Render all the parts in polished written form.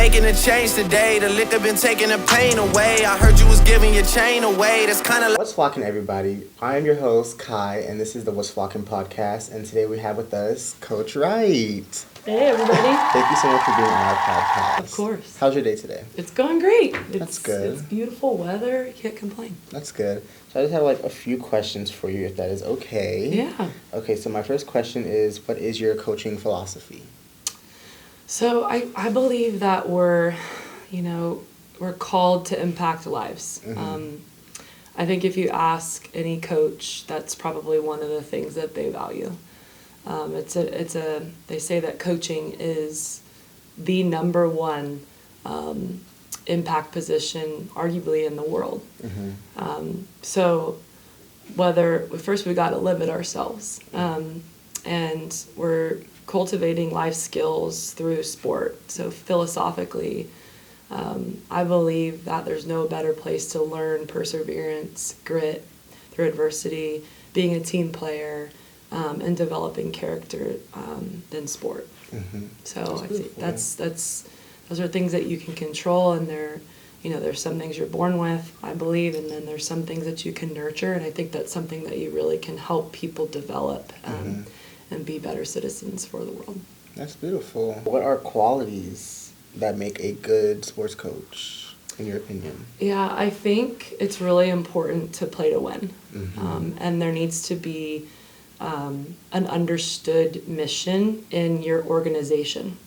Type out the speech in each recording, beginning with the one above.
making a change today. The liquor been taking the pain away. I heard you was giving your chain away. That's kind of like... What's Flockin', everybody? I am your host, Kai, and this is the What's Flockin' podcast. And today we have with us Coach Wright. Hey, everybody. Thank you so much for being on our podcast. Of course. How's your day today? It's going great. That's good. It's beautiful weather. You can't complain. That's good. So I just have like a few questions for you, if that is okay. Yeah. Okay, so my first question is, what is your coaching philosophy? So I believe that we're called to impact lives. Mm-hmm. I think if you ask any coach, that's probably one of the things that they value. They say that coaching is the number one impact position, arguably, in the world. Mm-hmm. So first we got to live it ourselves, and we're cultivating life skills through sport. So philosophically, I believe that there's no better place to learn perseverance, grit through adversity, being a team player, and developing character than sport. Mm-hmm. So I think those are things that you can control, and there's some things you're born with, I believe, and then there's some things that you can nurture, and I think that's something that you really can help people develop and be better citizens for the world. That's beautiful. What are qualities that make a good sports coach, in your opinion? Yeah, I think it's really important to play to win. Mm-hmm. And there needs to be an understood mission in your organization.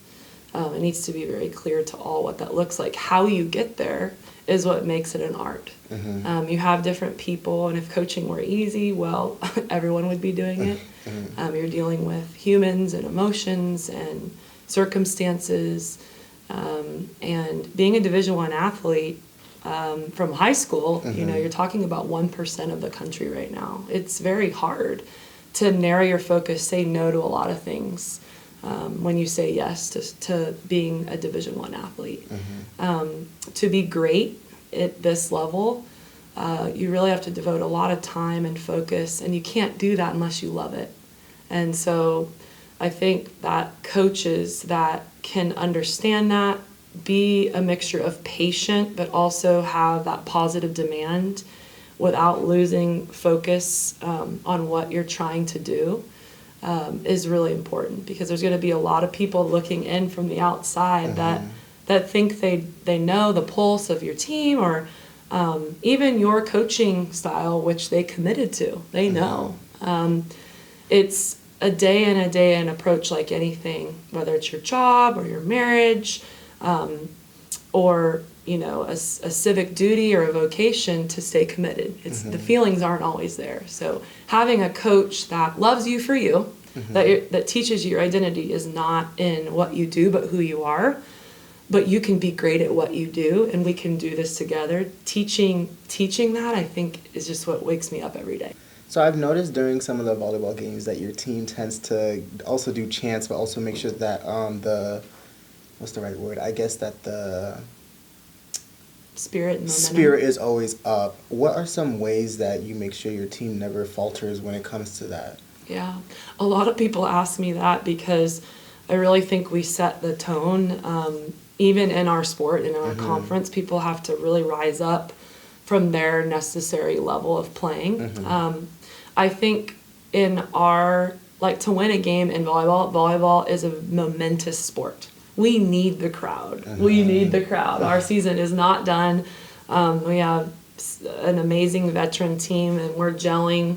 It needs to be very clear to all what that looks like. How you get there is what makes it an art. Mm-hmm. You have different people, and if coaching were easy, well, everyone would be doing it. Mm-hmm. You're dealing with humans and emotions and circumstances. And being a Division I athlete from high school, Mm-hmm. You're talking about 1% of the country right now. It's very hard to narrow your focus, say no to a lot of things when you say yes to being a Division I athlete. Mm-hmm. To be great at this level, you really have to devote a lot of time and focus, and you can't do that unless you love it. And so I think that coaches that can understand that, be a mixture of patient, but also have that positive demand without losing focus on what you're trying to do is really important, because there's going to be a lot of people looking in from the outside that think they know the pulse of your team, or even your coaching style, which they committed to. They know. It's a day in approach like anything, whether it's your job or your marriage, or a civic duty or a vocation, to stay committed. It's the feelings aren't always there. So having a coach that loves you for you, that teaches you your identity is not in what you do, but who you are. But you can be great at what you do, and we can do this together. Teaching that, I think, is just what wakes me up every day. So I've noticed during some of the volleyball games that your team tends to also do chants, but also make sure that what's the right word? I guess that the Spirit and momentum. Spirit is always up. What are some ways that you make sure your team never falters when it comes to that? Yeah, a lot of people ask me that, because I really think we set the tone. Even in our sport, in our conference, people have to really rise up from their necessary level of playing. I think to win a game in volleyball is a momentous sport. We need the crowd. We need the crowd. Our season is not done. We have an amazing veteran team, and we're gelling,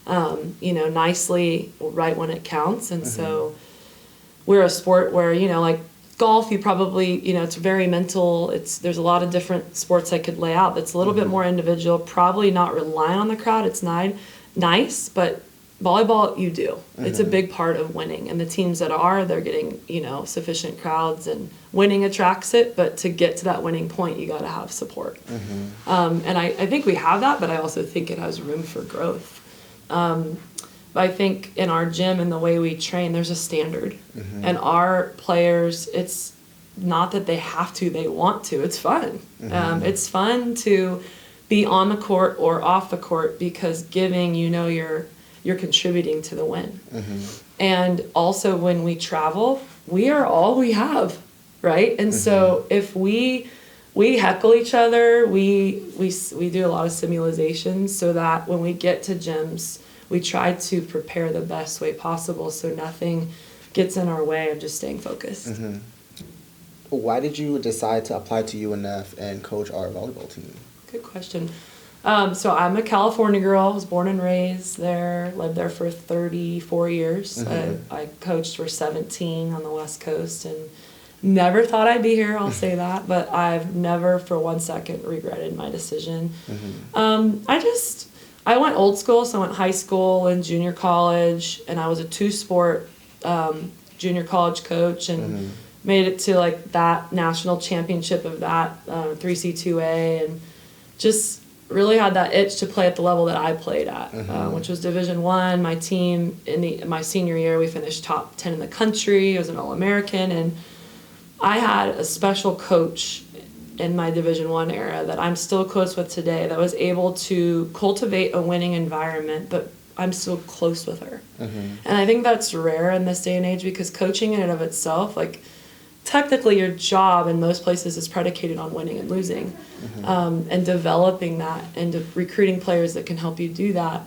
nicely right when it counts. And so we're a sport where, like golf, you probably, it's very mental. There's a lot of different sports I could lay out that's a little bit more individual, probably not rely on the crowd. It's nice, but volleyball, you do. It's a big part of winning. And the teams they're getting, sufficient crowds, and winning attracts it. But to get to that winning point, you got to have support. And I think we have that, but I also think it has room for growth. But I think in our gym and the way we train, there's a standard. And our players, it's not that they have to, they want to. It's fun. It's fun to be on the court or off the court, because giving, you're contributing to the win. Mm-hmm. And also when we travel, we are all we have. right? And so if we heckle each other, we do a lot of simulations so that when we get to gyms, we try to prepare the best way possible so nothing gets in our way of just staying focused. Why did you decide to apply to UNF and coach our volleyball team? Good question. So I'm a California girl. I was born and raised there, lived there for 34 years. I coached for 17 on the West Coast and never thought I'd be here, I'll say that, but I've never for 1 second regretted my decision. I went old school, so I went high school and junior college, and I was a two-sport junior college coach and made it to like that national championship of that 3C2A, and just really had that itch to play at the level that I played at, which was Division I. My team in my senior year, we finished top 10 in the country. I was an All-American, and I had a special coach in my Division I era that I'm still close with today that was able to cultivate a winning environment, but I'm still close with her. And I think that's rare in this day and age because coaching in and of itself, like technically your job in most places is predicated on winning and losing, and developing that and recruiting players that can help you do that.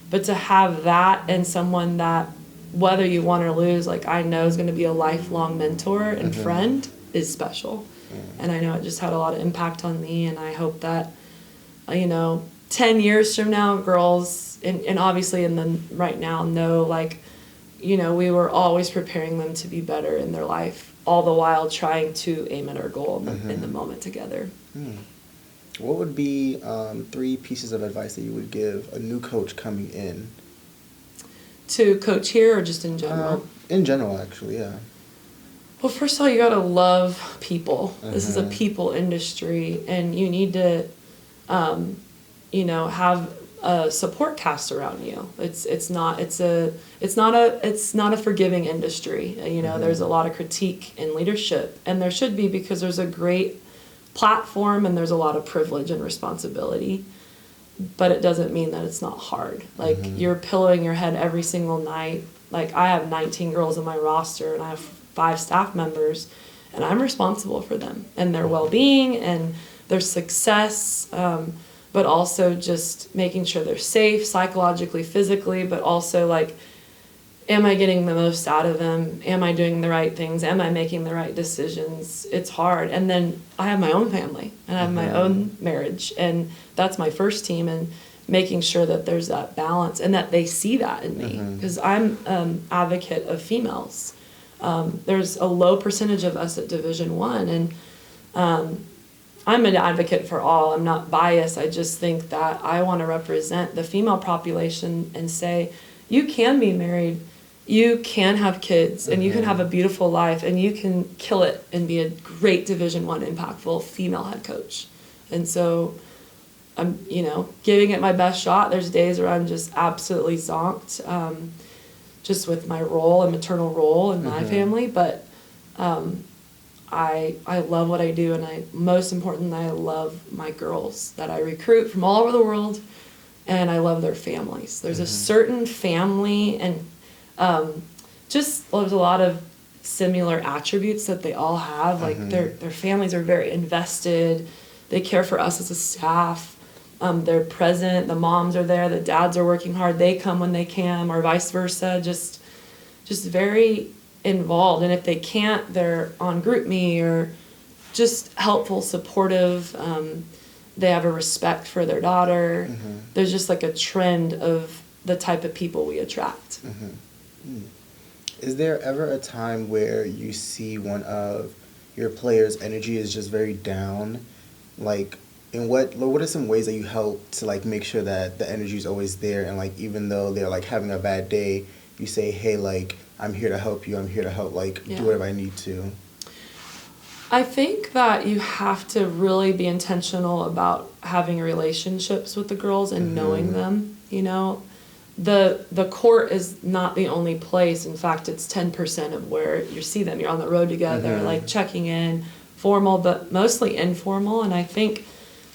But to have that and someone that, whether you won or lose, like I know is going to be a lifelong mentor and friend is special. And I know it just had a lot of impact on me, and I hope that, 10 years from now, girls, and obviously in the right now, know, like, we were always preparing them to be better in their life, all the while trying to aim at our goal in the moment together. What would be 3 pieces of advice that you would give a new coach coming in? To coach here or just in general? In general, actually, yeah. Well, first of all, you got to love people. This is a people industry, and you need to, have a support cast around you. It's not a forgiving industry. There's a lot of critique in leadership, and there should be because there's a great platform and there's a lot of privilege and responsibility. But it doesn't mean that it's not hard. Like you're pillowing your head every single night. Like I have 19 girls on my roster, and I have 5 staff members, and I'm responsible for them and their well-being and their success, but also just making sure they're safe psychologically, physically, but also like, am I getting the most out of them? Am I doing the right things? Am I making the right decisions? It's hard. And then I have my own family and I have my own marriage, and that's my first team, and making sure that there's that balance and that they see that in me, because I'm advocate of females. There's a low percentage of us at Division I, and I'm an advocate for all. I'm not biased. I just think that I want to represent the female population and say, you can be married, you can have kids, and you can have a beautiful life, and you can kill it and be a great Division I impactful female head coach. And so I'm, giving it my best shot. There's days where I'm just absolutely zonked, just with my role and maternal role in my family, but I love what I do, and most importantly, I love my girls that I recruit from all over the world, and I love their families. There's a certain family, and just there's a lot of similar attributes that they all have. Like their families are very invested. They care for us as a staff. They're present. The moms are there. The dads are working hard. They come when they can, or vice versa. Just very involved. And if they can't, they're on GroupMe or just helpful, supportive. They have a respect for their daughter. There's just like a trend of the type of people we attract. Is there ever a time where you see one of your players' energy is just very down? Like, and what are some ways that you help to like make sure that the energy is always there, and like even though they're like having a bad day, you say, hey, like I'm here to help you. I'm here to help. Like do whatever I need to. I think that you have to really be intentional about having relationships with the girls and knowing them. The court is not the only place. In fact, it's 10% of where you see them. You're on the road together, like checking in, formal, but mostly informal. And I think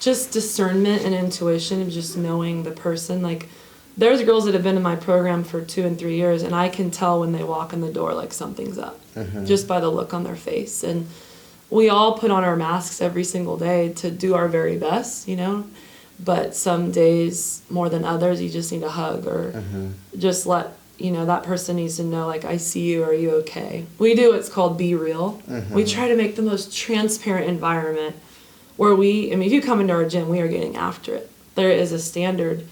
just discernment and intuition of just knowing the person. Like there's girls that have been in my program for 2 and 3 years, and I can tell when they walk in the door like something's up just by the look on their face. And we all put on our masks every single day to do our very best, you know, but some days more than others, you just need a hug or just let, you know, that person needs to know, like, I see you, are you okay? We do what's called Be Real. We try to make the most transparent environment where if you come into our gym, we are getting after it. There is a standard,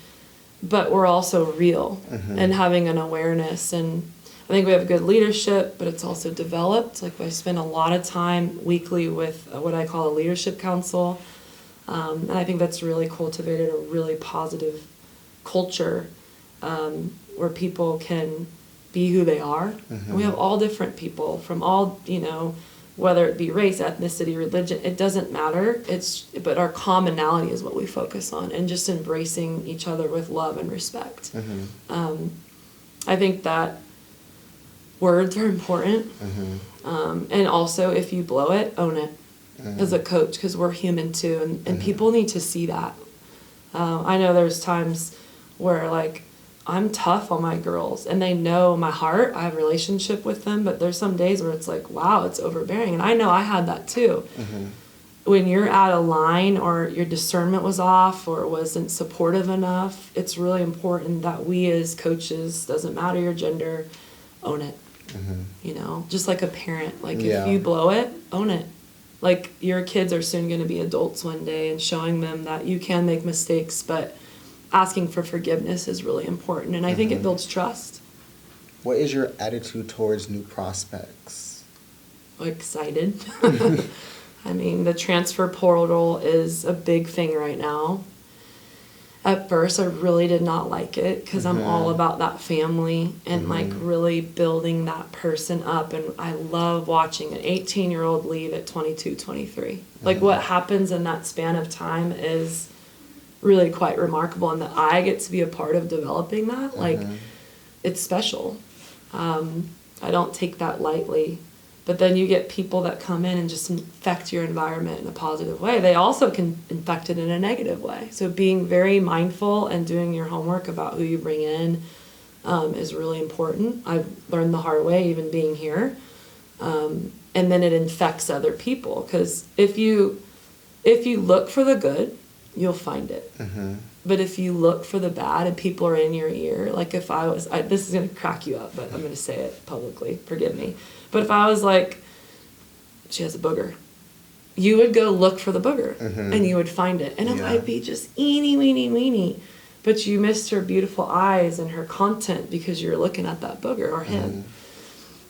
but we're also real and having an awareness. And I think we have good leadership, but it's also developed. Like, I spend a lot of time weekly with what I call a leadership council. And I think that's really cultivated a really positive culture where people can be who they are. And we have all different people from all, you know, whether it be race, ethnicity, religion, it doesn't matter. But our commonality is what we focus on, and just embracing each other with love and respect. I think that words are important. And also, if you blow it, own it as a coach, because we're human too, and people need to see that. I know there's times where, like, I'm tough on my girls and they know my heart. I have a relationship with them, but there's some days where it's like, wow, it's overbearing. And I know I had that too. When you're at a line or your discernment was off or wasn't supportive enough, it's really important that we as coaches, doesn't matter your gender, own it. You know, just like a parent, like if you blow it, own it. Like, your kids are soon going to be adults one day, and showing them that you can make mistakes, but asking for forgiveness is really important, and I think it builds trust. What is your attitude towards new prospects? Excited. I mean, the transfer portal is a big thing right now. At first, I really did not like it because I'm all about that family and like really building that person up. And I love watching an 18-year-old leave at 22, 23. Like, what happens in that span of time is really quite remarkable, and that I get to be a part of developing that. Like, it's special. I don't take that lightly. But then you get people that come in and just infect your environment in a positive way. They also can infect it in a negative way. So being very mindful and doing your homework about who you bring in is really important. I've learned the hard way, even being here. And then it infects other people. Because if you look for the good, you'll find it. But if you look for the bad and people are in your ear, like if this is going to crack you up, but I'm going to say it publicly, forgive me. But if I was like, she has a booger, you would go look for the booger and you would find it. And it might be just eeny, weeny, weeny. But you missed her beautiful eyes and her content because you're looking at that booger or him.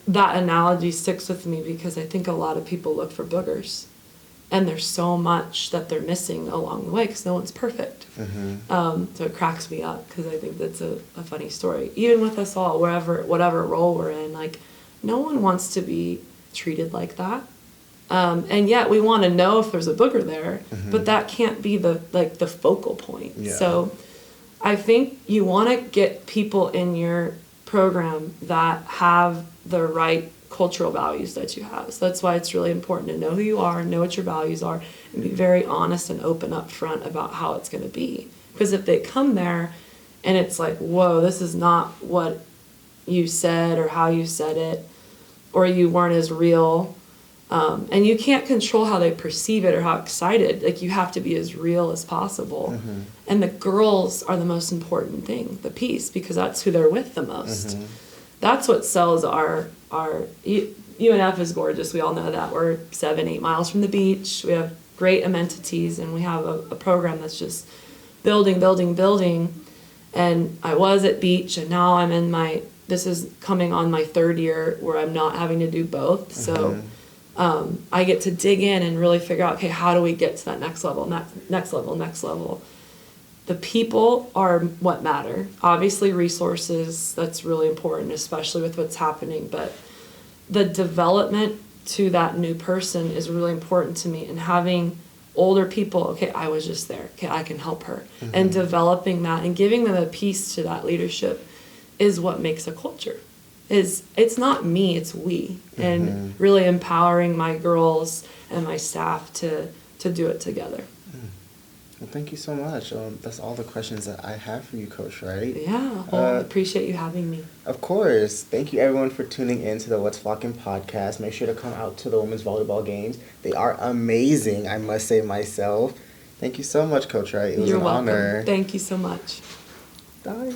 That analogy sticks with me because I think a lot of people look for boogers. And there's so much that they're missing along the way because no one's perfect. So it cracks me up because I think that's a funny story. Even with us all, whatever role we're in, like, no one wants to be treated like that. And yet we want to know if there's a booger there, but that can't be the focal point. So I think you want to get people in your program that have the right cultural values that you have. So that's why it's really important to know who you are, know what your values are, and be very honest and open up front about how it's going to be. Because if they come there and it's like, whoa, this is not what you said or how you said it, or you weren't as real, and you can't control how they perceive it or how excited, like, you have to be as real as possible. And the girls are the most important thing, the piece, because that's who they're with the most. That's what sells our UNF is gorgeous. We all know that. We're 7-8 miles from the beach. We have great amenities, and we have a program that's just building. And I was at beach, and now I'm this is coming on my 3rd year where I'm not having to do both. So I get to dig in and really figure out, okay, how do we get to that next level? The people are what matter. Obviously, resources, that's really important, especially with what's happening. But the development to that new person is really important to me. And having older people, okay, I was just there. Okay, I can help her. And developing that and giving them a piece to that leadership is what makes a culture. It's not me, it's we. And really empowering my girls and my staff to do it together. Well, thank you so much. That's all the questions that I have for you, Coach Wright. Yeah, well, I appreciate you having me. Of course. Thank you, everyone, for tuning in to the What's Flockin' podcast. Make sure to come out to the women's volleyball games. They are amazing, I must say myself. Thank you so much, Coach Wright. It was You're an welcome. honor. Thank you so much. Bye.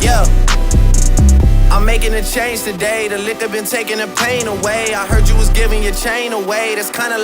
Yeah. I'm making a change today. The liquor been taking the pain away. I heard you was giving your chain away. That's kinda